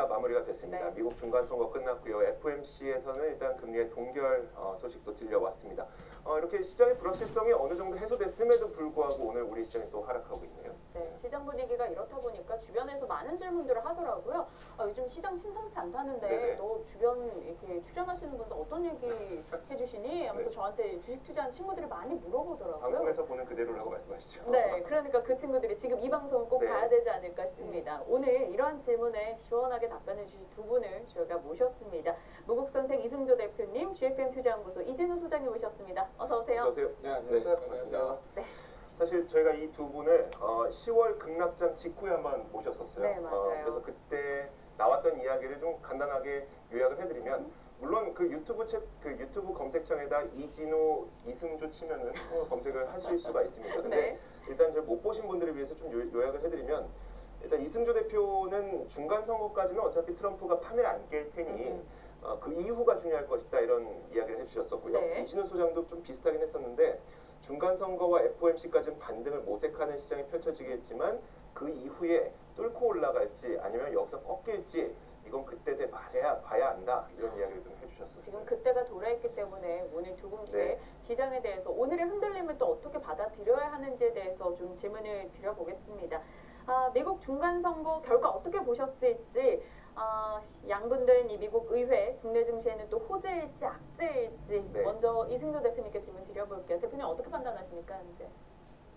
마무리가 됐습니다. 네. 미국 중간선거 끝났고요. FOMC에서는 일단 금리의 동결 소식도 들려왔습니다. 이렇게 시장의 불확실성이 어느 정도 해소됐음에도 불구하고 오늘 우리 시장이 또 하락하고 있네요. 네, 시장 분위기가 이렇다 보니까 주변에서 많은 질문들을 하더라고요. 요즘 시장 심상치 않다는데 네네. 너 주변 이렇게 출연하시는 분들 어떤 얘기 해주시니? 하면서 네. 저한테 주식 투자한 친구들이 많이 물어보더라고요. 방송에서 보는 그대로라고 말씀하시죠. 네, 그러니까 그 친구들이 지금 이 방송을 꼭 네. 봐야 되지 않을까 싶습니다. 오늘 이러한 질문에 시원하게 답변해 주실 두 분을 저희가 모셨습니다. 무국선생 이승조 대표님, GFM 투자연구소 이진우 소장님 모셨습니다. 어서 오세요. 어서 오세요. 네, 안녕하세요. 반갑습니다. 네. 사실 저희가 이 두 분을 10월 급락장 직후에 한번 모셨었어요. 네, 맞아요. 그래서 그때 나왔던 이야기를 좀 간단하게 요약을 해드리면, 물론 그 유튜브 검색창에다 이진우, 이승조 치면은 검색을 하실 수가 있습니다. 근데 네. 일단 저 못 보신 분들을 위해서 좀 요약을 해드리면, 일단 이승조 대표는 중간 선거까지는 어차피 트럼프가 판을 안 깰 테니 그 이후가 중요할 것이다, 이런 이야기를 해주셨었고요. 네. 이진우 소장도 좀 비슷하긴 했었는데, 중간 선거와 FOMC까지는 반등을 모색하는 시장이 펼쳐지겠지만 그 이후에 뚫고 올라갈지 아니면 여기서 꺾일지 이건 그때 돼 봐야 한다, 이런 이야기를 좀 해주셨어요. 지금 그때가 돌아있기 때문에 오늘 두 분께 네. 시장에 대해서 오늘의 흔들림을 또 어떻게 받아들여야 하는지에 대해서 좀 질문을 드려보겠습니다. 미국 중간선거 결과 어떻게 보셨을지, 양분된 이 미국 의회, 국내 증시에는 또 호재일지 악재일지 네. 먼저 이승조 대표님께 질문 드려볼게요. 대표님 어떻게 판단하십니까, 현재?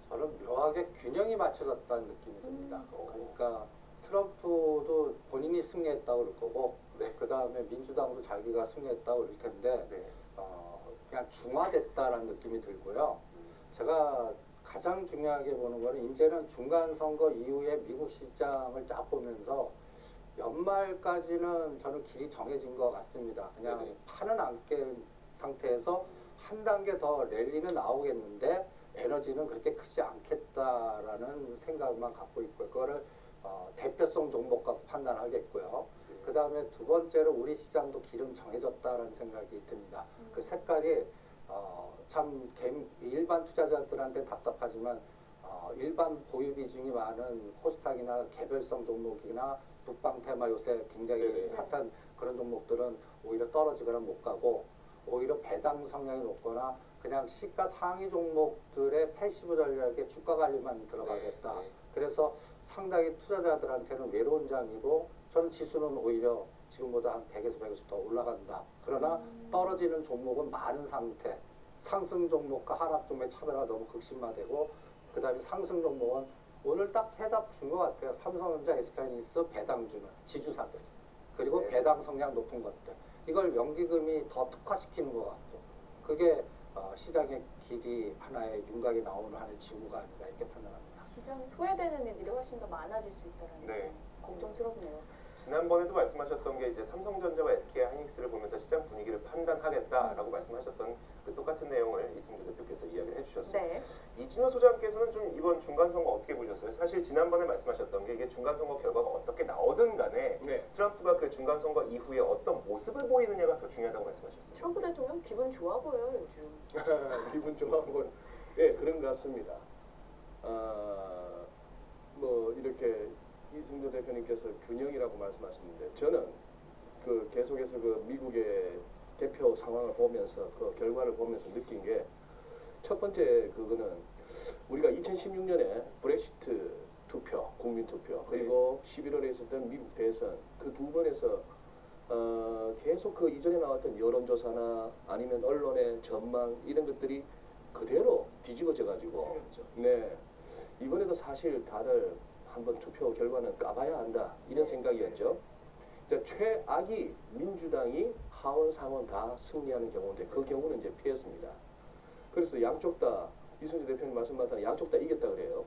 저는 묘하게 균형이 맞춰졌다는 느낌이 듭니다. 그러니까 트럼프도 본인이 승리했다고 그럴 거고, 네. 그 다음에 민주당도 자기가 승리했다고 그럴 텐데, 네. 그냥 중화됐다라는 느낌이 들고요. 제가 가장 중요하게 보는 거는 이제는 중간선거 이후에 미국 시장을 쫙 보면서 연말까지는 저는 길이 정해진 것 같습니다. 그냥 네네. 판은 안 깬 상태에서 한 단계 더 랠리는 나오겠는데 에너지는 그렇게 크지 않겠다라는 생각만 갖고 있고요. 그거를 대표성 종목 갖고 판단하겠고요. 그 다음에 두 번째로 우리 시장도 길은 정해졌다라는 생각이 듭니다. 그 색깔이 참 일반 투자자들한테 답답하지만 일반 보유 비중이 많은 코스닥이나 개별성 종목이나 북방 테마 요새 굉장히 네네. 핫한 그런 종목들은 오히려 떨어지거나 못 가고, 오히려 배당 성향이 높거나 그냥 시가 상위 종목들의 패시브 전략에 주가 관리만 들어가겠다. 네, 네. 그래서 상당히 투자자들한테는 외로운 장이고, 저는 지수는 오히려 지금보다 한 100에서 100에서 더 올라간다. 그러나 떨어지는 종목은 많은 상태. 상승 종목과 하락 종목의 차별화가 너무 극심화되고, 그 다음에 상승 종목은 오늘 딱 해답 준 것 같아요. 삼성전자, SK하이닉스 배당주는 지주사들, 그리고 네. 배당 성향 높은 것들, 이걸 연기금이 더 특화시키는 것 같고, 그게 시장의 길이 하나의 윤곽이 나오는 하나의 징후가 아닌가 이렇게 판단합니다. 시장이 소외되는 일들이 훨씬 더 많아질 수 있다는 네. 게 걱정스럽네요. 지난번에도 말씀하셨던 게 이제 삼성전자와 SK하이닉스를 보면서 시장 분위기를 판단하겠다라고 말씀하셨던 그 똑같은 내용을 이승조 대표께서 이야기를 해주셨어요. 네. 이진호 소장께서는 좀 이번 중간선거 어떻게 보셨어요? 사실 지난번에 말씀하셨던 게 이게 중간선거 결과가 어떻게 나오든 간에 네. 트럼프가 그 중간선거 이후에 어떤 모습을 보이느냐가 더 중요하다고 말씀하셨어요. 트럼프 대통령 기분 좋아 보여요, 요즘. 기분 좋아하고, 예, 그런 것 같습니다. 뭐 이렇게 이승조 대표님께서 균형이라고 말씀하셨는데, 저는 그 계속해서 그 미국의 대표 상황을 보면서 그 결과를 보면서 느낀 게, 첫 번째 그거는 우리가 2016년에 브렉시트 투표, 국민 투표, 그리고 11월에 있었던 미국 대선, 그 두 번에서 계속 그 이전에 나왔던 여론조사나 아니면 언론의 전망, 이런 것들이 그대로 뒤집어져 가지고, 네, 이번에도 사실 다들 한번 투표 결과는 까봐야 한다, 이런 생각이었죠. 최악이 민주당이 하원 상원 다 승리하는 경우인데, 그 경우는 이제 피했습니다. 그래서 양쪽 다, 이승주 대표님 말씀하신 양쪽 다 이겼다 그래요.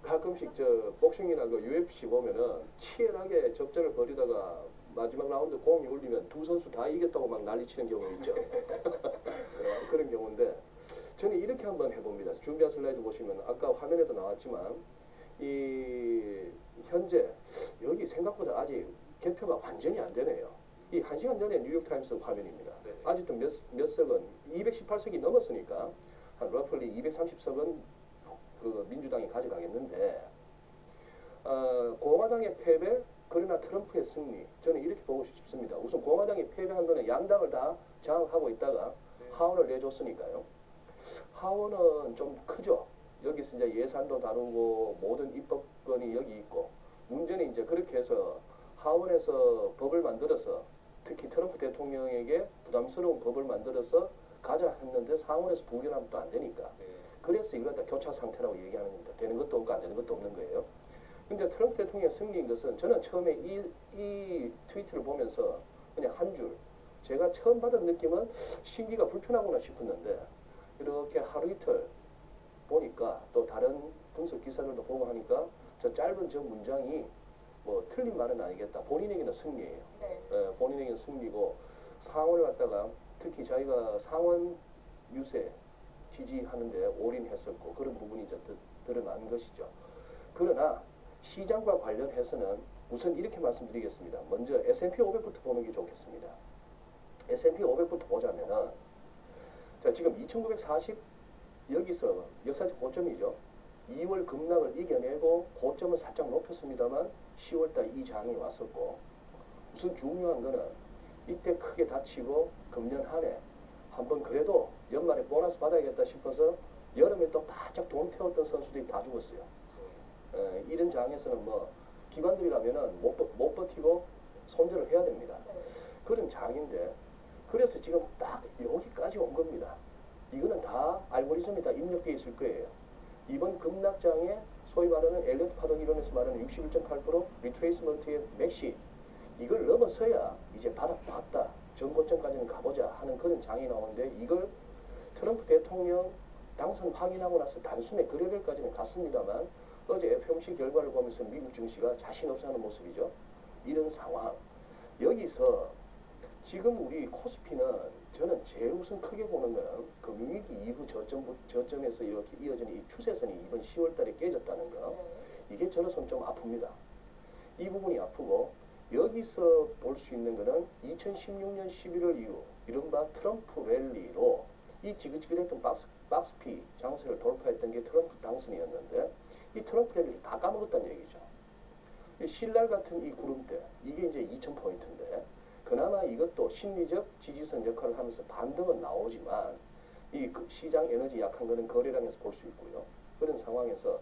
가끔씩 저 복싱이나 그 UFC 보면은 치열하게 접전을 벌이다가 마지막 라운드 공이 울리면 두 선수 다 이겼다고 막 난리치는 경우 있죠. 그런 경우인데, 저는 이렇게 한번 해봅니다. 준비한 슬라이드 보시면 아까 화면에도 나왔지만, 이 현재 여기 생각보다 아직 개표가 완전히 안 되네요. 이 1시간 전에 뉴욕타임스 화면입니다. 네. 아직도 몇 석은 218석이 넘었으니까 한 러플리 230석은 그 민주당이 가져가겠는데, 공화당의 패배, 그러나 트럼프의 승리, 저는 이렇게 보고 싶습니다. 우선 공화당이 패배한 거는 양당을 다 장악하고 있다가 하원을 내줬으니까요. 하원은 좀 크죠. 여기서 이제 예산도 다루고 모든 입법권이 여기 있고, 문제는 이제 그렇게 해서 하원에서 법을 만들어서 특히 트럼프 대통령에게 부담스러운 법을 만들어서 가자 했는데 상원에서 부결하면 또 안 되니까. 그래서 이걸 다 교차 상태라고 얘기하는 겁니다. 되는 것도 없고 안 되는 것도 없는 거예요. 근데 트럼프 대통령 승리인 것은 저는 처음에 이 트위트를 보면서 그냥 한 줄, 제가 처음 받은 느낌은 심기가 불편하구나 싶었는데 이렇게 하루 이틀 보니까 또 다른 분석 기사들도 보고 하니까 저 짧은 저 문장이 뭐 틀린 말은 아니겠다. 본인에게는 승리예요. 네. 본인에게는 승리고 상원을 갖다가 특히 자기가 상원 유세 지지하는데 올인했었고 그런 부분이 이제 드러난 것이죠. 그러나 시장과 관련해서는 우선 이렇게 말씀드리겠습니다. 먼저 S&P 500부터 보는 게 좋겠습니다. S&P 500부터 보자면은 자 지금 2940 여기서 역사적 고점이죠. 2월 급락을 이겨내고 고점을 살짝 높였습니다만 10월달 이 장이 왔었고 우선 중요한 거는 이때 크게 다치고 금년 한 해 한번 그래도 연말에 보너스 받아야겠다 싶어서 여름에 또 바짝 돈 태웠던 선수들이 다 죽었어요. 이런 장에서는 뭐 기관들이라면은 못 버티고 손절을 해야 됩니다. 그런 장인데 그래서 지금 딱 여기까지 온 겁니다. 이거는 다 알고리즘이 다 입력되어 있을 거예요. 이번 급락장에 소위 말하는 엘리어트 파동 이론에서 말하는 61.8% 리트레이스먼트의 맥시 이걸 넘어서야 이제 바닥 봤다. 전고점까지는 가보자 하는 그런 장이 나오는데 이걸 트럼프 대통령 당선 확인하고 나서 단숨에 그 레벨까지는 갔습니다만 어제 FOMC 결과를 보면서 미국 증시가 자신 없어 하는 모습이죠. 이런 상황. 여기서 지금 우리 코스피는 저는 제일 우선 크게 보는 거는 금융위기 이후 저점에서 이렇게 이어지는 이 추세선이 이번 10월 달에 깨졌다는 거. 이게 저로서는 좀 아픕니다. 이 부분이 아프고 여기서 볼 수 있는 거는 2016년 11월 이후 이른바 트럼프 랠리로 이 지긋지긋했던 박스피 장세를 돌파했던 게 트럼프 당선이었는데 이 트럼프 랠리를 다 까먹었다는 얘기죠. 이 신랄 같은 이 구름대 이게 이제 2000포인트인데 그나마 이것도 심리적 지지선 역할을 하면서 반등은 나오지만 이 시장 에너지 약한 거는 거래량에서 볼 수 있고요. 그런 상황에서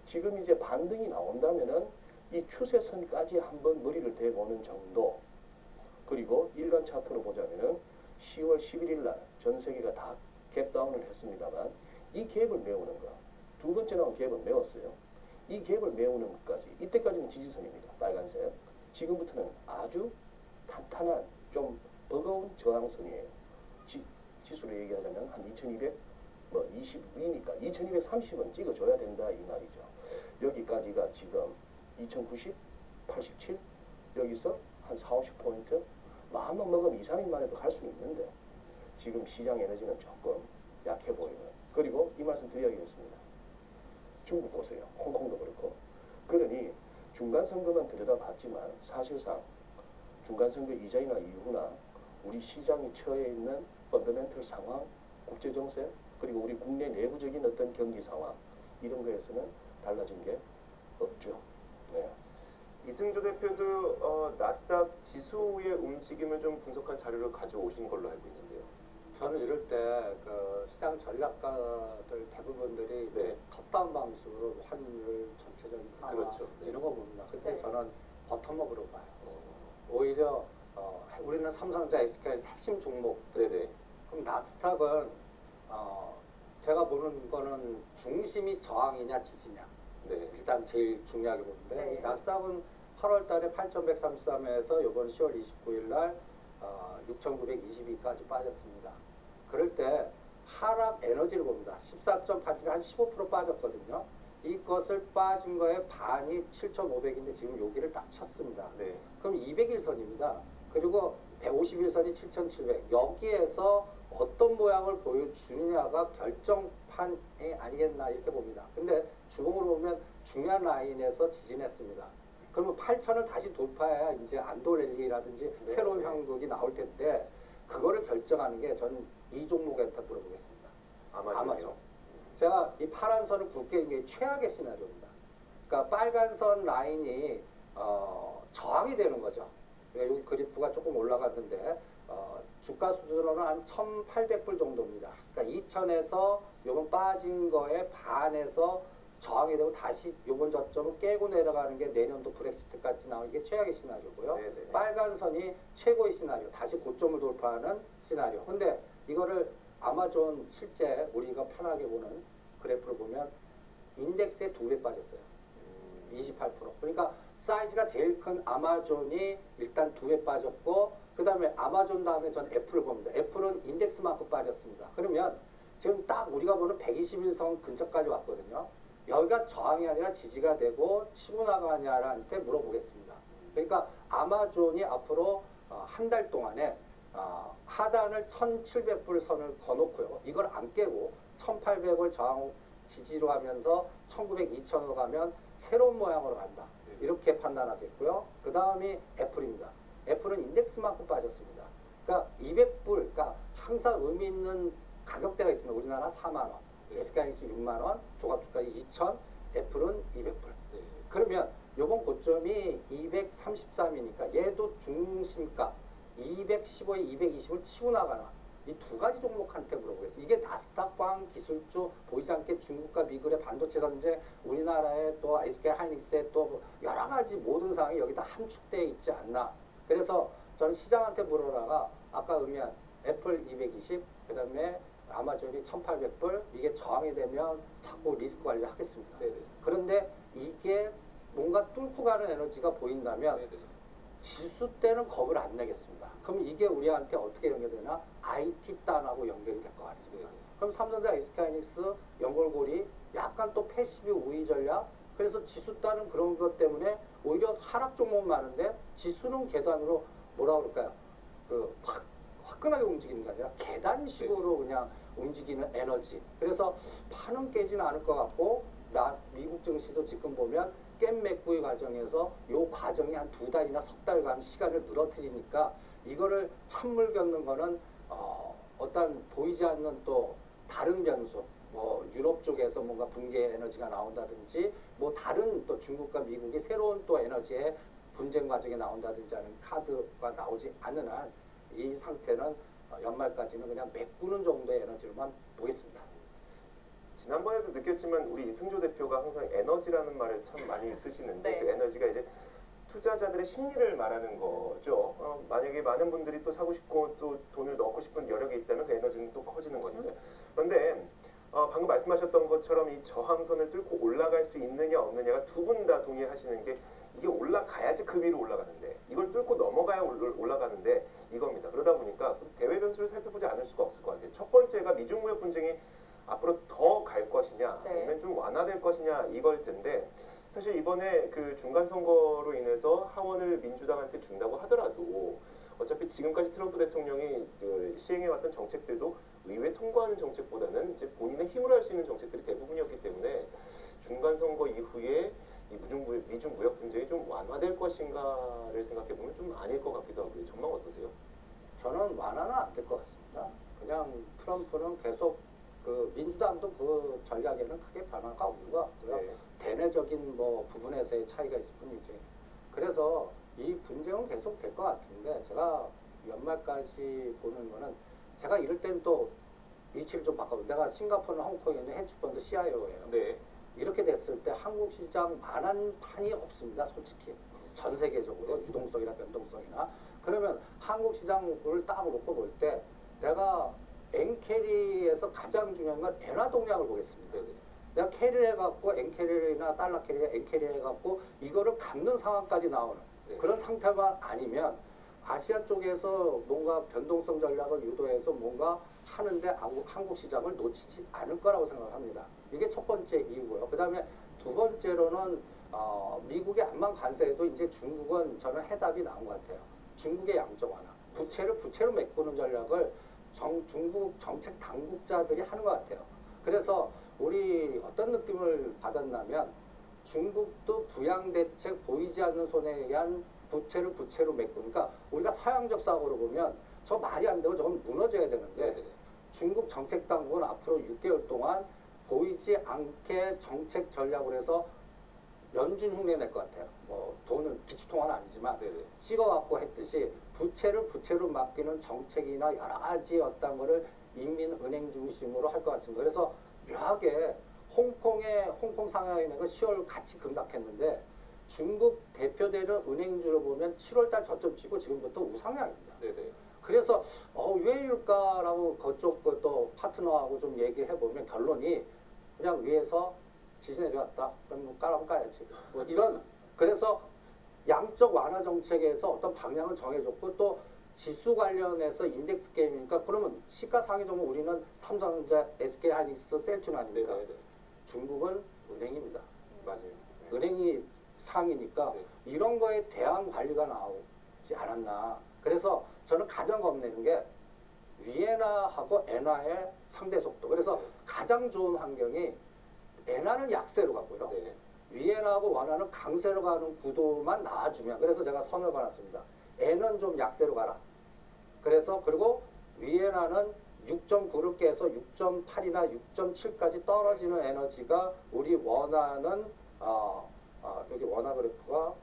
지금 이제 반등이 나온다면은 이 추세선까지 한번 머리를 대보는 정도. 그리고 일간 차트로 보자면은 10월 11일 날 전 세계가 다 갭다운을 했습니다만 이 갭을 메우는 거. 두 번째 나온 갭은 메웠어요. 이 갭을 메우는 것까지. 이때까지는 지지선입니다. 빨간색. 지금부터는 아주 탄탄한 좀 버거운 저항선이에요. 지수로 얘기하자면 한 2200, 뭐 22니까 2230은 찍어줘야 된다 이 말이죠. 여기까지가 지금 2090, 87 여기서 한 4, 50포인트 마음만 먹으면 2, 3일 만에도 갈 수 있는데 지금 시장 에너지는 조금 약해 보이는 그리고 이 말씀 드려야겠습니다. 중국 보세요. 홍콩도 그렇고 그러니 중간선거만 들여다봤지만 사실상 중간선거 이전이나 이후나 우리 시장이 처해 있는 펀더멘털 상황, 국제정세 그리고 우리 국내 내부적인 어떤 경기 상황 이런 거에서는 달라진 게 없죠. 네. 이승조 대표도 나스닥 지수의 움직임을 좀 분석한 자료를 가져오신 걸로 알고 있는데요. 저는 이럴 때 그 시장 전략가들 대부분들이 네. top-down 방식으로 환율 전체적인 상황 그렇죠. 네. 이런 거 봅니다. 근데 네. 저는 버텀업으로 봐요. 오히려 우리는 삼성전자, SK 핵심 종목들. 네네. 그럼 나스닥은 제가 보는 거는 중심이 저항이냐 지지냐. 네. 일단 제일 중요하게 보는데 네. 이 나스닥은 8월 달에 8,133에서 이번 10월 29일 날 6,922까지 빠졌습니다. 그럴 때 하락 에너지를 봅니다. 14.8, 한 15% 빠졌거든요. 이것을 빠진 거에 반이 7,500인데 지금 여기를 딱 쳤습니다. 네. 그럼 200일선입니다. 그리고 150일선이 7,700. 여기에서 어떤 모양을 보여주느냐가 결정판이 아니겠나 이렇게 봅니다. 근데 주봉으로 보면 중요한 라인에서 지진했습니다. 그러면 8,000을 다시 돌파해야 이제 안도 랠리라든지 네. 새로운 향극이 나올 텐데 그거를 결정하는 게 저는 이 종목한테 물어보겠습니다. 아마존. 제가 이 파란 선을 굵게 이게 최악의 시나리오입니다. 그러니까 빨간 선 라인이 저항이 되는 거죠. 그러니까 여기 그래프가 조금 올라갔는데 주가 수준으로는 한 1,800불 정도입니다. 그러니까 2,000에서 요번 빠진 거에 반에서 저항이 되고 다시 요번 저점을 깨고 내려가는 게 내년도 브렉시트까지 나오는 게 최악의 시나리오고요. 네네. 빨간 선이 최고의 시나리오, 다시 고점을 돌파하는 시나리오. 근데 이거를 아마존 실제 우리가 편하게 보는 그래프를 보면 인덱스의 2배 빠졌어요. 28%. 그러니까 사이즈가 제일 큰 아마존이 일단 2배 빠졌고, 그 다음에 아마존 다음에 전 애플을 봅니다. 애플은 인덱스만큼 빠졌습니다. 그러면 지금 딱 우리가 보는 121선 근처까지 왔거든요. 여기가 저항이 아니라 지지가 되고 치고 나가냐한테 물어보겠습니다. 그러니까 아마존이 앞으로 한 달 동안에 하단을 1,700불 선을 거놓고요. 이걸 안 깨고 1,800을 저항 지지로 하면서 1,900, 2,000으로 가면 새로운 모양으로 간다. 이렇게 판단하겠고요. 그 다음이 애플입니다. 애플은 인덱스만큼 빠졌습니다. 그러니까 200불, 그러니까 항상 의미 있는 가격대가 있습니다. 우리나라 4만 원, SK하이닉스 6만 원, 종합주가가 2,000, 애플은 200불. 그러면 요번 고점이 233이니까 얘도 중심가 215에 220을 치고 나가나, 이 두 가지 종목한테 물어보겠습니다. 이게 나스닥 광 기술주 보이지 않게 중국과 미국의 반도체 전쟁, 우리나라의 또 SK 하이닉스의 또 여러 가지 모든 상황이 여기다 함축되어 있지 않나. 그래서 저는 시장한테 물어라가 아까 의미한 애플 220, 그 다음에 아마존이 1,800불, 이게 저항이 되면 자꾸 리스크 관리하겠습니다. 네네. 그런데 이게 뭔가 뚫고 가는 에너지가 보인다면 네네. 지수 때는 겁을 안 내겠습니다. 그럼 이게 우리한테 어떻게 연결되나? IT 단하고 연결이 될 것 같습니다. 그럼 삼성전자, SK하이닉스, 연결고리 약간 또 패시브 우위 전략. 그래서 지수 따는 그런 것 때문에 오히려 하락 종목 많은데 지수는 계단으로 뭐라 그럴까요? 그 화끈하게 움직이는 게 아니라 계단식으로 그냥 움직이는 에너지. 그래서 판은 깨지는 않을 것 같고, 미국 증시도 지금 보면 깸 메꾸기 과정에서 요 과정이 한 2달이나 석 달간 시간을 늘어뜨리니까 이거를 찬물 겪는 거는 어떤 보이지 않는 또 다른 변수, 뭐 유럽 쪽에서 뭔가 붕괴 에너지가 나온다든지, 뭐 다른 또 중국과 미국의 새로운 또 에너지의 분쟁 과정에 나온다든지 하는 카드가 나오지 않는 한 이 상태는 연말까지는 그냥 메꾸는 정도의 에너지로만 보겠습니다. 지난번에도 느꼈지만 우리 이승조 대표가 항상 에너지라는 말을 참 많이 쓰시는데 네. 그 에너지가 이제 투자자들의 심리를 말하는 거죠. 만약에 많은 분들이 또 사고 싶고 또 돈을 넣고 싶은 여력이 있다면 그 에너지는 또 커지는 거니까요. 그런데 방금 말씀하셨던 것처럼 이 저항선을 뚫고 올라갈 수 있느냐 없느냐가 두 분 다 동의하시는 게, 이게 올라가야지 그 위로 올라가는데 이걸 뚫고 넘어가야 올라가는데 이겁니다. 그러다 보니까 대외 변수를 살펴보지 않을 수가 없을 것 같아요. 첫 번째가 미중 무역 분쟁이 앞으로 더 갈 것이냐, 네. 아니면 좀 완화될 것이냐 이걸 텐데, 사실 이번에 그 중간 선거로 인해서 하원을 민주당한테 준다고 하더라도 어차피 지금까지 트럼프 대통령이 그 시행해왔던 정책들도 의회 통과하는 정책보다는 이제 본인의 힘으로 할 수 있는 정책들이 대부분이었기 때문에 중간 선거 이후에 이 미중 무역 분쟁이 좀 완화될 것인가를 생각해 보면 좀 아닐 것 같기도 하고요. 전망 어떠세요? 저는 완화는 안 될 것 같습니다. 그냥 트럼프는 계속 그 민주당도 그 전략에는 크게 변화가 없는 것 같고요. 네. 대내적인 뭐 부분에서의 차이가 있을 뿐이지. 그래서 이 분쟁은 계속 될 것 같은데, 제가 연말까지 보는 거는, 제가 이럴 땐 또 위치를 좀 바꿔보면, 내가 싱가포르나 홍콩에 있는 헤지펀드 CIO예요. 네. 이렇게 됐을 때 한국 시장 만한 판이 없습니다. 솔직히 전 세계적으로 유동성이나 변동성이나. 그러면 한국 시장을 딱 놓고 볼 때 내가 엔캐리에서 가장 중요한 건 엔화 동향을 보겠습니다. 내가 캐리를 해갖고 엔캐리나 달러 캐리, 엔캐리 해갖고 이거를 갚는 상황까지 나오는 그런 상태만 아니면 아시아 쪽에서 뭔가 변동성 전략을 유도해서 뭔가 하는데 한국 시장을 놓치지 않을 거라고 생각합니다. 이게 첫 번째 이유고요. 그 다음에 두 번째로는 미국의 안만 관세에도 이제 중국은 저는 해답이 나온 것 같아요. 중국의 양적 완화, 부채로 메꾸는 전략을 중국 정책 당국자들이 하는 것 같아요. 그래서 우리 어떤 느낌을 받았냐면, 중국도 부양대책 보이지 않는 손에 의한 부채로 메꾸는, 그러니까 우리가 서양적 사고로 보면 저 말이 안 되고 저건 무너져야 되는데, 중국 정책 당국은 앞으로 6개월 동안 보이지 않게 정책 전략을 해서 연준 흉내 낼 것 같아요. 뭐 돈은 기축통화는 아니지만 네네. 찍어갖고 했듯이 부채로 맡기는 정책이나 여러 가지 어떤 거를 인민은행 중심으로 할 것 같습니다. 그래서 묘하게 홍콩 상하이은행은 10월 같이 급락했는데 중국 대표되는 은행주를 보면 7월달 저점 치고 지금부터 우상향입니다. 네네. 그래서 왜 이럴까라고 그쪽 또 파트너하고 좀 얘기해 보면 결론이 그냥 위에서 지지 내려왔다. 그럼 뭐 까라면 까야지. 뭐 이런 그래서 양적 완화 정책에서 어떤 방향을 정해줬고 또 지수 관련해서 인덱스 게임이니까 그러면 시가상위 종목 우리는 삼성전자, SK하이닉스, 셀트리온 아닙니까? 네네. 중국은 은행입니다. 맞아요. 은행이 상이니까 네. 이런 거에 대한 관리가 나오지 않았나. 그래서 저는 가장 겁내는 게 위엔화하고 엔화의 상대 속도. 그래서 네. 가장 좋은 환경이 엔화는 약세로 가고요. 네. 위엔화하고 원화는 강세로 가는 구도만 나와주면 그래서 제가 선을 받았습니다. 엔은 좀 약세로 가라. 그래서 그리고 위엔화는 6.9를 깨서 6.8이나 6.7까지 떨어지는 에너지가 우리 원화는 여기 원화 그래프가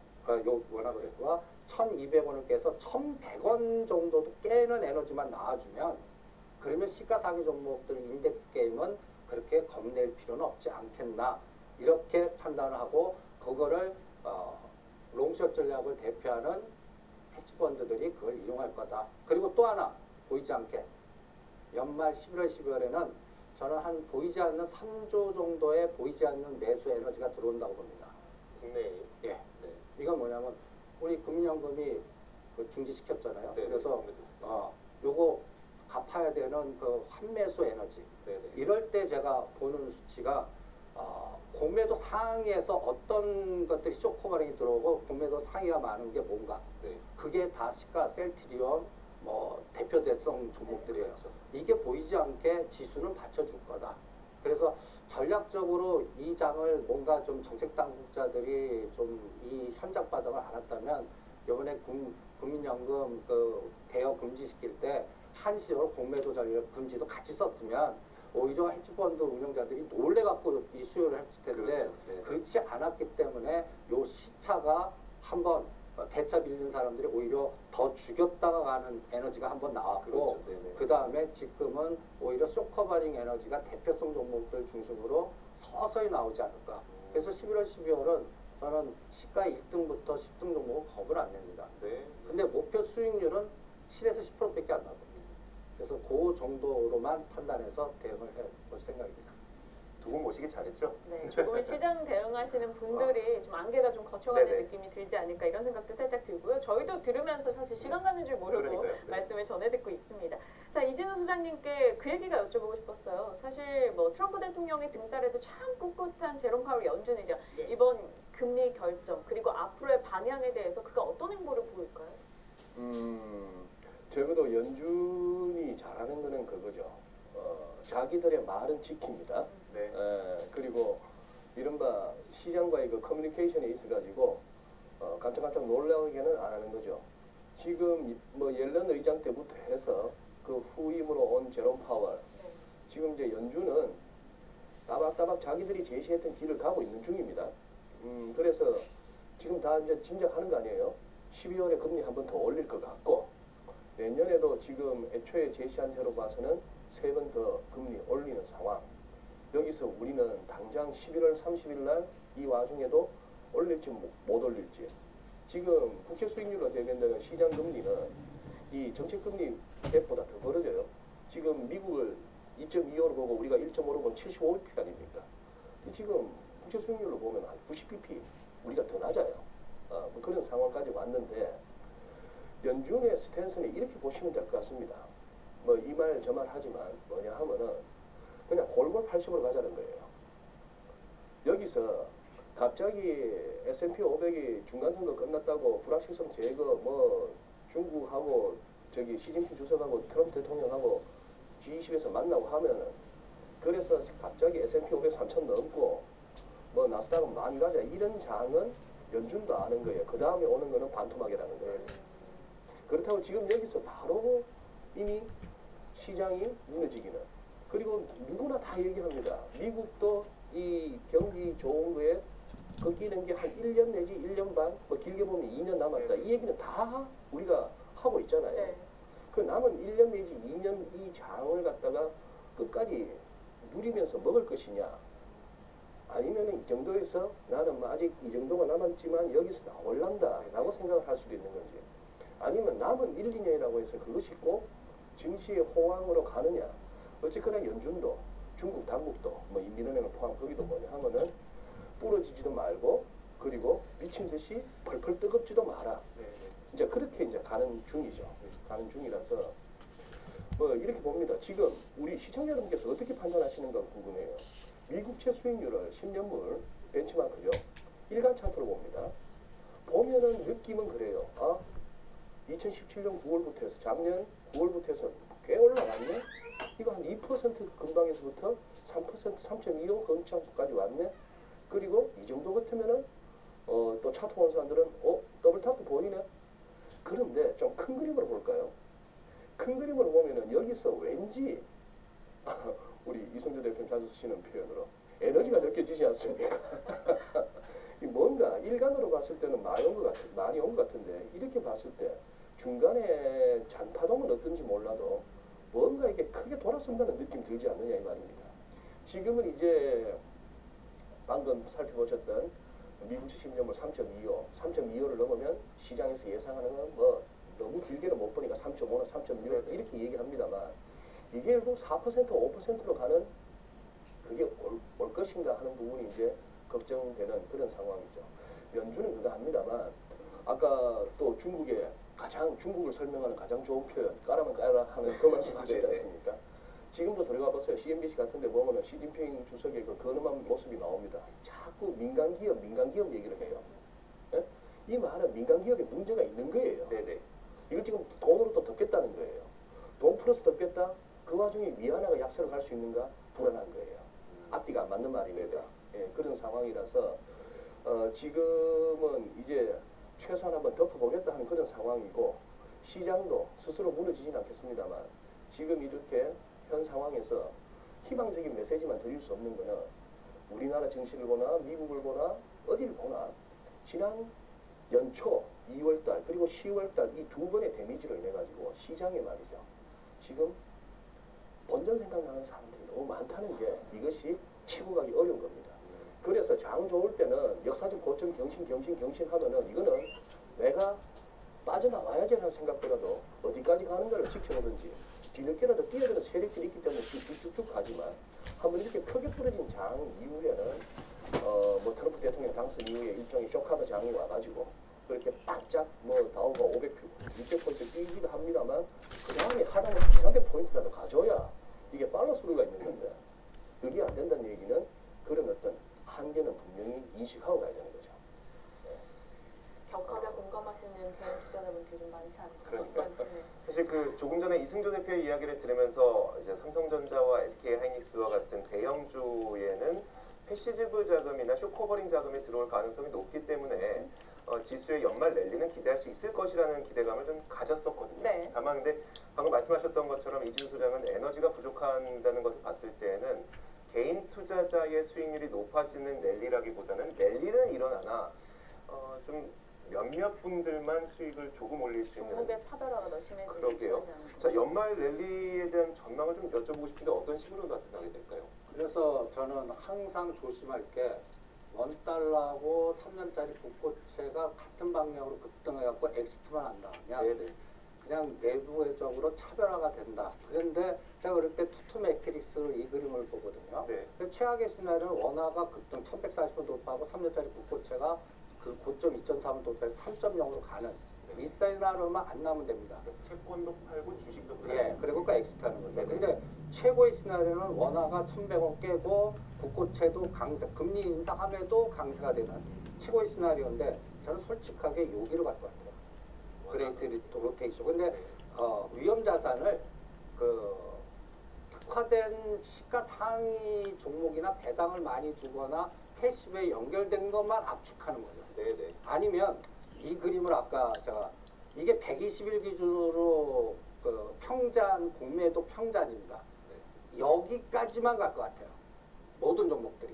요 원화 그래프가 1,200원을 깨서 1,100원 정도도 깨는 에너지만 나와주면 그러면 시가상위 종목들 인덱스 게임은 그렇게 겁낼 필요는 없지 않겠나 이렇게 판단을 하고 그거를 롱숏 전략을 대표하는 헤지펀드들이 그걸 이용할 거다. 그리고 또 하나 보이지 않게 연말 11월 12월에는 저는 한 보이지 않는 3조 정도의 보이지 않는 매수 에너지가 들어온다고 봅니다. 국내에. 예. 네. 이건 뭐냐면 우리 금융연금이 그 중지시켰잖아요. 네. 그래서 요거 갚아야 되는 그 환매수 에너지. 네네. 이럴 때 제가 보는 수치가 공매도 상위에서 어떤 것들이 쇼커버링이 들어오고 공매도 상위가 많은 게 뭔가 네. 그게 다 시가 셀트리온 뭐 대표 대성 종목들이에요. 그렇죠. 이게 보이지 않게 지수는 받쳐줄 거다. 그래서 전략적으로 이 장을 뭔가 좀 정책 당국자들이 좀 이 현장 바닥을 알았다면 이번에 국민연금 그 대여 금지시킬 때 한시로 공매도 전략 금지도 같이 썼으면 오히려 헤지펀드 운영자들이 놀래갖고 이 수요를 했을 텐데 그렇죠. 네. 그렇지 않았기 때문에 요 시차가 한번 대차 빌리는 사람들이 오히려 더 죽였다가 가는 에너지가 한번 나왔고 그렇죠. 네네. 그 다음에 지금은 오히려 쇼커버링 에너지가 대표성 종목들 중심으로 서서히 나오지 않을까. 그래서 11월, 12월은 저는 시가 1등부터 10등 종목은 겁을 안 냅니다. 네. 근데 목표 수익률은 7에서 10%밖에 안 나거든요. 그래서 그 정도로만 판단해서 대응을 해볼 생각입니다. 두 분 모시기 잘했죠? 네, 조금 시장 대응하시는 분들이 좀 안개가 좀 거쳐가는 네네. 느낌이 들지 않을까 이런 생각도 살짝 들고요. 저희도 들으면서 사실 시간 가는 줄 모르고 그러니까요. 네. 말씀을 전해 듣고 있습니다. 자, 이진우 소장님께 그 얘기가 여쭤보고 싶었어요. 사실 뭐 트럼프 대통령이 등살에도 참 꿋꿋한 제롬 파월 연준이죠. 네. 이번 금리 결정 그리고 앞으로의 방향에 대해서 그가 어떤 행보를 보일까요? 적어도 연준이 잘하는 거는 그거죠. 자기들의 말은 지킵니다. 네. 그리고 이른바 시장과의 그 커뮤니케이션에 있어가지고 깜짝깜짝 놀라게는 안 하는 거죠. 지금 뭐 옐런 의장 때부터 해서 그 후임으로 온 제롬 파월, 네. 지금 이제 연준은 따박따박 자기들이 제시했던 길을 가고 있는 중입니다. 그래서 지금 다 이제 짐작하는 거 아니에요? 12월에 금리 한 번 더 올릴 것 같고 내년에도 지금 애초에 제시한 대로 봐서는 3번 더 금리 올리는 상황. 여기서 우리는 당장 11월 30일 날 이 와중에도 올릴지 못 올릴지. 지금 국채 수익률로 대변되는 시장 금리는 이 정책 금리 갭보다 더 벌어져요. 지금 미국을 2.25로 보고 우리가 1.5로 보면 75bp 아닙니까? 지금 국채 수익률로 보면 한 90bp 우리가 더 낮아요. 뭐 그런 상황까지 왔는데 연준의 스탠스는 이렇게 보시면 될 것 같습니다. 뭐 이 말 저 말 하지만 뭐냐 하면은 그냥 골골 80으로 가자는 거예요. 여기서 갑자기 S&P 500이 중간선거 끝났다고 불확실성 제거 뭐 중국하고 저기 시진핑 주석하고 트럼프 대통령하고 G20에서 만나고 하면은 그래서 갑자기 S&P 500 3,000 넘고 뭐 나스닥은 만 가자 이런 장은 연준도 아는 거예요. 그 다음에 오는 거는 반토막이라는 거예요. 그렇다고 지금 여기서 바로 이미 시장이 무너지기는. 그리고 누구나 다 얘기합니다. 미국도 이 경기 좋은 거에 꺾이는 게 한 1년 내지 1년 반, 뭐 길게 보면 2년 남았다. 이 얘기는 다 우리가 하고 있잖아요. 네. 그 남은 1년 내지 2년 이 장을 갖다가 끝까지 누리면서 먹을 것이냐, 아니면 이 정도에서 나는 뭐 아직 이 정도가 남았지만 여기서 나올란다 라고 생각을 할 수도 있는 건지, 아니면 남은 1, 2년이라고 해서 그것이 꼭 증시의 호황으로 가느냐. 어쨌거나 연준도 중국 당국도 뭐 인민은행을 포함 거기도 뭐냐 하면은 부러지지도 말고, 그리고 미친 듯이 펄펄 뜨겁지도 마라. 이제 그렇게 이제 가는 중이죠. 가는 중이라서 뭐 이렇게 봅니다. 지금 우리 시청자 여러분께서 어떻게 판단하시는가 궁금해요. 미국채 수익률을 10년물 벤치마크죠. 일간 차트로 봅니다. 보면은 느낌은 그래요. 2017년 9월부터 해서 작년 9월부터 해서 꽤 올라왔네. 이거 한 2% 근방에서부터 3%, 3.25 근처까지 왔네. 그리고 이 정도 같으면은 또 차트 보는 사람들은 더블탑도 보이네. 그런데 좀 큰 그림으로 볼까요? 큰 그림으로 보면은 여기서 왠지 우리 이성재 대표님 자주 쓰시는 표현으로 에너지가 느껴지지 않습니까? 뭔가 일간으로 봤을 때는 많이 온 것 같은데, 이렇게 봤을 때 중간에 잔파동은 어떤지 몰라도 뭔가 이게 크게 돌아선다는 느낌 들지 않느냐 이 말입니다. 지금은 이제 방금 살펴보셨던 미국채 10년물 3.25를 넘으면 시장에서 예상하는 건 뭐 너무 길게는 못 보니까 3.5나 3.6 이렇게 얘기합니다만, 이게 결국 4% 5%로 가는 그게 올 것인가 하는 부분이 이제 걱정되는 그런 상황이죠. 연준은 그거 합니다만, 아까 또 중국을 설명하는 가장 좋은 표현, 까라면 까라 하는 그 말씀 하시지 않습니까? 지금도 들어가 보세요. CNBC 같은 데 보면은 시진핑 주석의 그 근엄한 모습이 나옵니다. 자꾸 민간기업 얘기를 해요. 예? 이 말은 민간기업에 문제가 있는 거예요. 이걸 지금 돈으로 또 덮겠다는 거예요. 돈 플러스 덮겠다? 그 와중에 위안화가 약세로 갈 수 있는가? 불안한 거예요. 앞뒤가 안 맞는 말입니다. 예, 그런 상황이라서 지금은 이제 최소한 한번 덮어보겠다 하는 그런 상황이고, 시장도 스스로 무너지진 않겠습니다만, 지금 이렇게 현 상황에서 희망적인 메시지만 드릴 수 없는 거는, 우리나라 증시를 보나 미국을 보나 어디를 보나 지난 연초 2월달 그리고 10월달 이 두 번의 데미지로 인해 가지고 시장에 말이죠, 지금 본전 생각나는 사람들이 너무 많다는 게 이것이 치고 가기 어려운 겁니다. 그래서 장 좋을 때는 역사적 고점 경신하면은 이거는 내가 빠져나와야지 하는 생각보다도 어디까지 가는가를 지켜보든지, 뒤늦게라도 뛰어드는 세력들이 있기 때문에 쭉쭉쭉 가지만, 한번 이렇게 크게 부러진 장 이후에는 뭐 트럼프 대통령 당선 이후에 일종의 쇼카드 장이 와가지고 그렇게 바짝 뭐 다우가 600포인트 뛰기도 합니다만, 그 다음에 하단에 300포인트라도 가져야 이게 팔로스루가 있는 건데, 그게 안 된다는 얘기는 그런 어떤 한계는 분명히 인식하고 가야 되는 거죠. 격하게 공감하시는 개인 투자자분들이 좀 많지 않을까. 그러니까. 네. 사실 그 조금 전에 이승조 대표의 이야기를 들으면서 이제 삼성전자와 SK하이닉스와 같은 대형주에는 패시지브 자금이나 쇼커버링 자금이 들어올 가능성이 높기 때문에 지수의 연말 랠리는 기대할 수 있을 것이라는 기대감을 좀 가졌었거든요. 네. 다만 근데 방금 말씀하셨던 것처럼 이진수 소장은 에너지가 부족한다는 것을 봤을 때는 개인 투자자의 수익률이 높아지는 랠리라기보다는 랠리는 일어나나 좀 몇몇 분들만 수익을 조금 올릴 수 있는, 종목의 차별화가 더 심해지는. 그러게요. 자, 연말 랠리에 대한 전망을 좀 여쭤보고 싶은데 어떤 식으로 나타나게 될까요? 그래서 저는 항상 조심할 게, 원달러하고 3년짜리 국고채가 같은 방향으로 급등해갖고 엑스트만 안 나오냐, 그냥 내부적으로 차별화가 된다. 그런데 제가 그럴 때 투투 매트릭스로 이 그림을 보거든요. 최악의 시나리오는 원화가 급등 1140원 돌파하고 3년짜리 국고채가 그 고점 2.3을 돌파해서 3.0으로 가는 이 시나리오만 안 나오면 됩니다. 채권도 팔고 주식도 팔고. 예, 그리고 그 엑스트하는 거죠. 근데 최고의 시나리오는 원화가 1100원 깨고 국고채도 강세, 금리 인상함에도 강세가 되는 최고의 시나리오인데, 저는 솔직하게 여기로 갈 것 같아요. 그레이트 로테이션. 근데 위험 자산을 그 특화된 시가 상위 종목이나 배당을 많이 주거나 패시브에 연결된 것만 압축하는 거죠. 아니면 이 그림을 아까 제가 이게 120일 기준으로 그 평잔 공매도 평잔입니다. 여기까지만 갈 것 같아요. 모든 종목들이.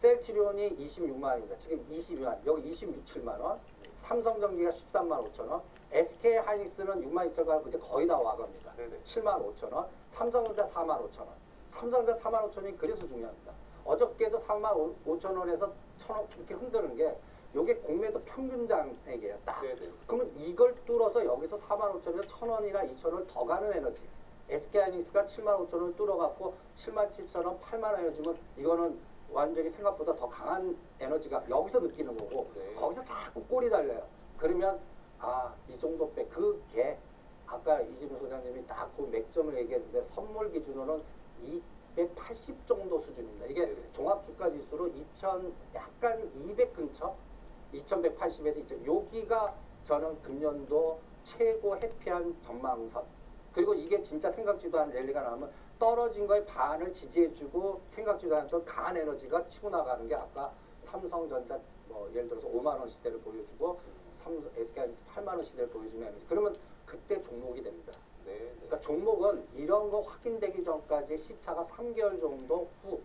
셀트리온이 26만 원입니다. 지금 22만, 여기 26, 7만 원. 삼성전기가 13만 5천 원. SK 하이닉스는 6만 2천 원, 이제 거의 다 와갑니다. 네네. 7만 5천 원. 삼성전자 4만 5천 원. 삼성전자 4만 5천 원이 그래서 중요합니다. 어저께도 4만 5천 원에서 1천 원 이렇게 흔드는 게 요게 공매도 평균 장액이에요. 딱. 네네. 그러면 이걸 뚫어서 여기서 4만 5천 원에서 1,000원이나 2,000원을 더 가는 에너지. SK하이닉스가 7만 5천 원을 뚫어갖고 7만 7천 원, 8만 원이지만 이거는 완전히 생각보다 더 강한 에너지가 여기서 느끼는 거고 네. 거기서 자꾸 꼬리 달려요. 그러면 이 정도 빼. 그게 아까 이진우 소장님이 딱 그 맥점을 얘기했는데 선물 기준으로는 280 정도 수준입니다. 이게 네. 종합주가지수로 약간 200 근처 2180에서 2000 여기가 저는 금년도 최고 해피한 전망선. 그리고 이게 진짜 생각지도 않은 랠리가 나오면 떨어진 거에 반을 지지해주고 생각지도 않았던 강한 에너지가 치고 나가는 게 아까 삼성전자 뭐 예를 들어서 5만 원 시대를 보여주고 SK 8만 원 시대를 보여주는 에너지. 그러면 그때 종목이 됩니다. 네. 네. 그러니까 종목은 이런 거 확인되기 전까지 시차가 3개월 정도 후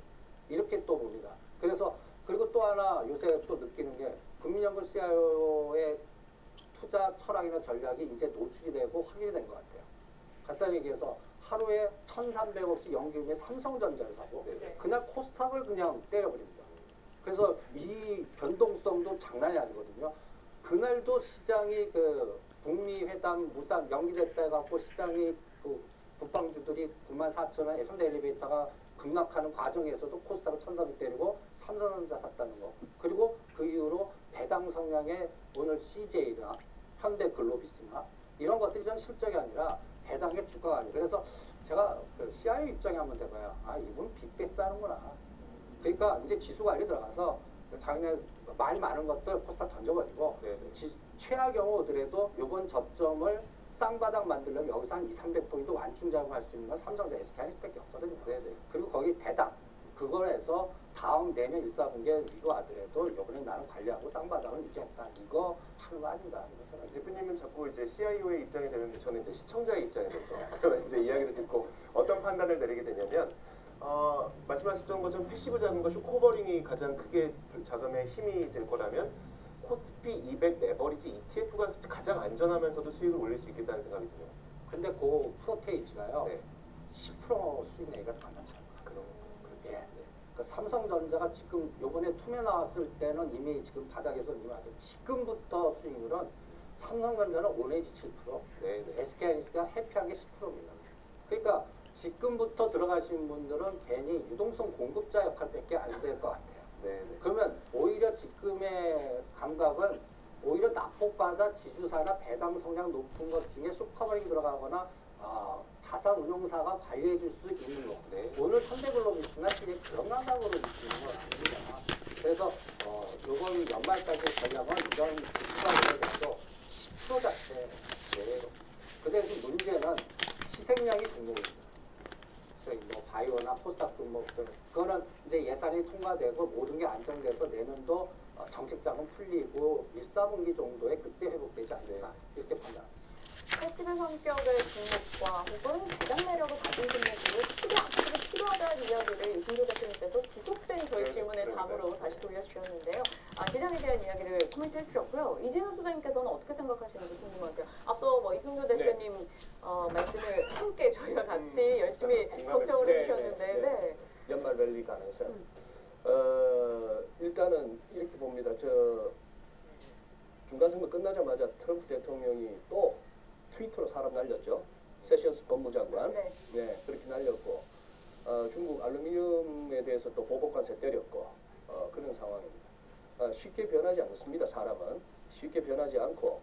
이렇게 또 봅니다. 그래서 그리고 또 하나 요새 또 느끼는 게 국민연금 CIO의 투자 철학이나 전략이 이제 노출이 되고 확인이 된 것 같아요. 간단히 얘기해서 하루에 1,300억씩 연기금의 삼성전자를 사고 네네. 그냥 코스닥을 그냥 때려버립니다. 그래서 이 변동성도 장난이 아니거든요. 그날도 시장이 그 북미 회담 무산 연기됐다 해갖고 시장이 그 국방주들이 94,000원에 현대 엘리베이터가 급락하는 과정에서도 코스닥을 1,300 때리고 삼성전자 샀다는 거. 그리고 그 이후로 배당 성향의 오늘 CJ나 현대 글로비스나 이런 것들이 전 실적이 아니라 배당의 주가가 아니에요. 그래서 제가 그 CIO 입장에 한번 대봐요. 이분 빅베스 하는구나. 그러니까 이제 지수 관리 들어가서 작년에 말 많은 것들 코스닥 던져버리고 네네. 최악 경우 오더라도 이번 저점을 쌍바닥 만들려면 여기서 한 200~300포인트 완충 작업할 수 있는 건 삼성전자 SK하이닉스밖에 없거든요. 네네. 그리고 거기 배당 그걸 해서 다음 내년 1·4분기에 위로 하더라도 이번에 나는 관리하고 쌍바닥을 유지했다. 이거 하는 거 아닌가 이런 생각이 듭니다. 대표님은 자꾸 이제 CIO의 입장이 되는데 저는 이제 시청자의 입장이 돼서 이제 이야기를 듣고 어떤 판단을 내리게 되냐면 말씀하셨던 것처럼 패시브 자금과 쇼커버링이 가장 크게 자금의 힘이 될 거라면 코스피 200 레버리지 ETF가 가장 안전하면서도 수익을 올릴 수 있겠다는 생각이 드네요. 근데 그 프로테이지가요. 네. 10% 수익 내기가 만만치 않아요. 그럼 예. 그러니까 삼성전자가 지금 요번에 투매 나왔을 때는 이미 지금 바닥에서 이미 지금부터 수익률은 삼성전자는 5 내지 7%, 네네. SK하이닉스가 해피하게 10%입니다. 그러니까 지금부터 들어가신 분들은 괜히 유동성 공급자 역할밖에 안 될 것 같아요. 네네. 그러면 오히려 지금의 감각은 오히려 납폭받아 지주사나 배당 성량 높은 것 중에 쇼커버링이 들어가거나 자산 운용사가 관리해 줄 수 있는 거. 네. 오늘 현대글로비스나 시리 그런 감각으로 느끼는 건 아닙니다. 그래서 요번 연말까지 전략은 이런 지수가 되어도 10% 자체 제외로. 근데 그 문제는 희생양이 종목입니다. 뭐 바이오나 포스닥 종목들 그거는 이제 예산이 통과되고 모든 게 안정돼서 내년도 정책 자금 풀리고 1·4분기 정도에 그때 회복되지 않을까 이렇게 판단합니다. 패시브 성격의 종목과 혹은 배당 매력을 가진 종목으로 앞으로 필요하다는 이야기를 이승조 대표님께서 지속된 저희 질문의 답으로 다시 돌려주셨는데요. 시장에 대한 이야기를 코멘트 해주셨고요. 이진우 소장님께서는 어떻게 생각하시는지 궁금하세요. 앞서 뭐 이승조 대표님 말씀을 함께 저희와 같이 열심히 경청을 해주셨는데 네. 연말 랠리 가능성. 일단은 이렇게 봅니다. 중간선거 끝나자마자 트럼프 대통령이 또 트위터로 사람 날렸죠. 세션스 법무장관. 네, 그렇게 날렸고 중국 알루미늄에 대해서 또 보복관세 때렸고 그런 상황입니다. 쉽게 변하지 않습니다. 사람은 쉽게 변하지 않고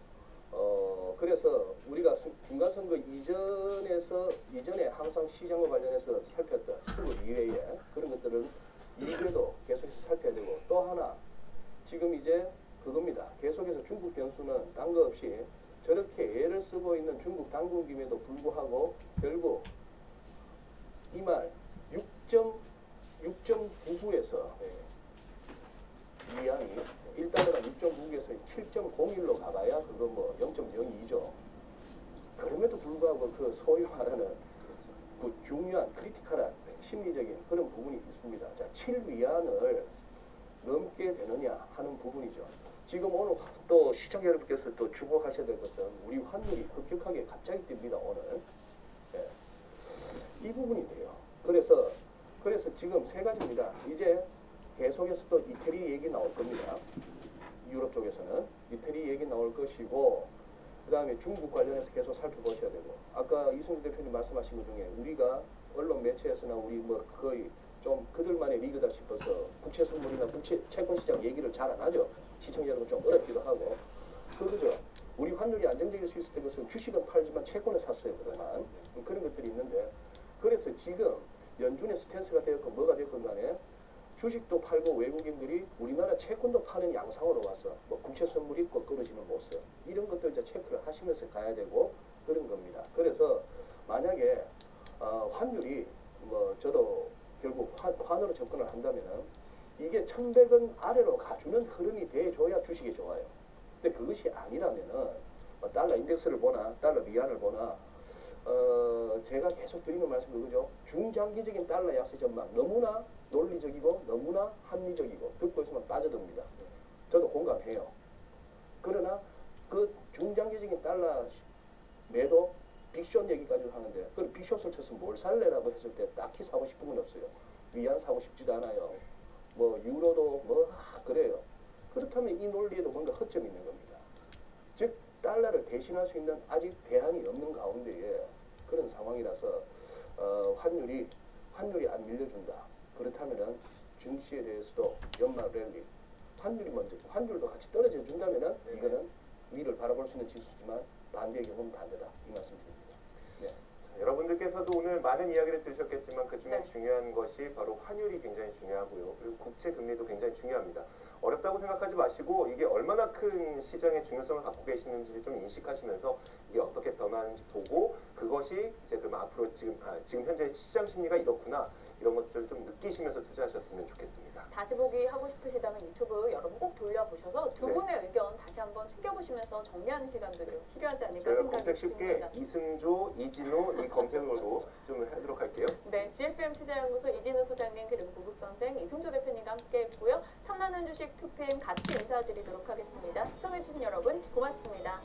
그래서 우리가 중간선거 이전에 항상 시장과 관련해서 살폈던 수급 이외에 그런 것들은 이후에도 계속해서 살펴야 되고 또 하나 지금 이제 그겁니다. 계속해서 중국 변수는 딴 거 없이 저렇게 애를 쓰고 있는 중국 당국임에도 불구하고 결국 이 말 6.99에서 이항이 1달러가 6.99에서 7.01로 가봐야 그거 뭐 0.02죠. 그럼에도 불구하고 그 소위 말하는 그 중요한 크리티컬한 심리적인 그런 부분이 있습니다. 자, 7위안을 넘게 되느냐 하는 부분이죠. 지금 오늘 또 시청자 여러분께서 또 주목하셔야 될 것은 우리 환율이 급격하게 갑자기 뜁니다. 오늘. 예. 이 부분이 돼요. 그래서 지금 세 가지입니다. 이제 계속해서 또 이태리 얘기 나올 겁니다. 유럽 쪽에서는 이태리 얘기 나올 것이고, 그 다음에 중국 관련해서 계속 살펴보셔야 되고, 아까 이승주 대표님 말씀하신 것 중에 우리가 언론 매체에서나 우리 뭐 거의 좀 그들만의 리그다 싶어서 국채 선물이나 국채 채권 시장 얘기를 잘 안 하죠. 시청자 여러분 좀 어렵기도 하고. 그죠? 우리 환율이 안정적일 수 있을 때 것은 주식은 팔지만 채권을 샀어요. 그동안. 그런 것들이 있는데, 그래서 지금 연준의 스탠스가 되었건 뭐가 되었건 간에 주식도 팔고 외국인들이 우리나라 채권도 파는 양상으로 와서 뭐 국채 선물 있고 떨어지는 모습 이런 것들 이제 체크를 하시면서 가야 되고 그런 겁니다. 그래서 만약에 환율이 뭐 저도 결국 환으로 접근을 한다면은 이게 1,100원 아래로 가주는 흐름이 돼줘야 주식이 좋아요. 근데 그것이 아니라면은 뭐 달러 인덱스를 보나 달러 미안을 보나 제가 계속 드리는 말씀은 그죠? 중장기적인 달러 약세 전망 너무나 논리적이고 너무나 합리적이고 듣고 있으면 빠져듭니다. 저도 공감해요. 그러나 그 중장기적인 달러 매도 빅숏 얘기까지 하는데 그 빅숏을 쳐서 뭘 살래라고 했을 때 딱히 사고 싶은 건 없어요. 위안 사고 싶지도 않아요. 뭐 유로도 뭐 그래요. 그렇다면 이 논리에도 뭔가 허점이 있는 겁니다. 즉 달러를 대신할 수 있는 아직 대안이 없는 가운데에 그런 상황이라서 환율이 안 밀려준다. 그렇다면은 증시에 대해서도 연말 랠리 환율이 먼저 환율도 같이 떨어져 준다면은 이거는 위를 바라볼 수 있는 지수지만 반대의 경우는 반대다 이 말씀드립니다. 네. 자, 여러분들께서도 오늘 많은 이야기를 들으셨겠지만 그 중에 네. 중요한 것이 바로 환율이 굉장히 중요하고요. 그리고 국채 금리도 굉장히 중요합니다. 어렵다고 생각하지 마시고 이게 얼마나 큰 시장의 중요성을 갖고 계시는지 좀 인식하시면서 이게 어떻게 변하는지 보고 그것이 이제 그러면 앞으로 지금 현재 시장 심리가 이렇구나 이런 것들을 좀 느끼시면서 투자하셨으면 좋겠습니다. 다시 보기 하고 싶으시다면 유튜브 여러분 꼭 돌려보셔서 두 네. 분의 의견 다시 한번 챙겨보시면서 정리하는 시간들이 필요하지 않을까 저희가 생각이 검색 쉽게 듭니다. 이승조, 이진호 이 검색으로 좀 하도록 할게요. 네, GFM 투자연구소 이진우 소장님 그리고 부국선생 이승조 대표님과 함께했고요. 탐나는 주식 투팸 같이 인사드리도록 하겠습니다. 시청해주신 여러분 고맙습니다.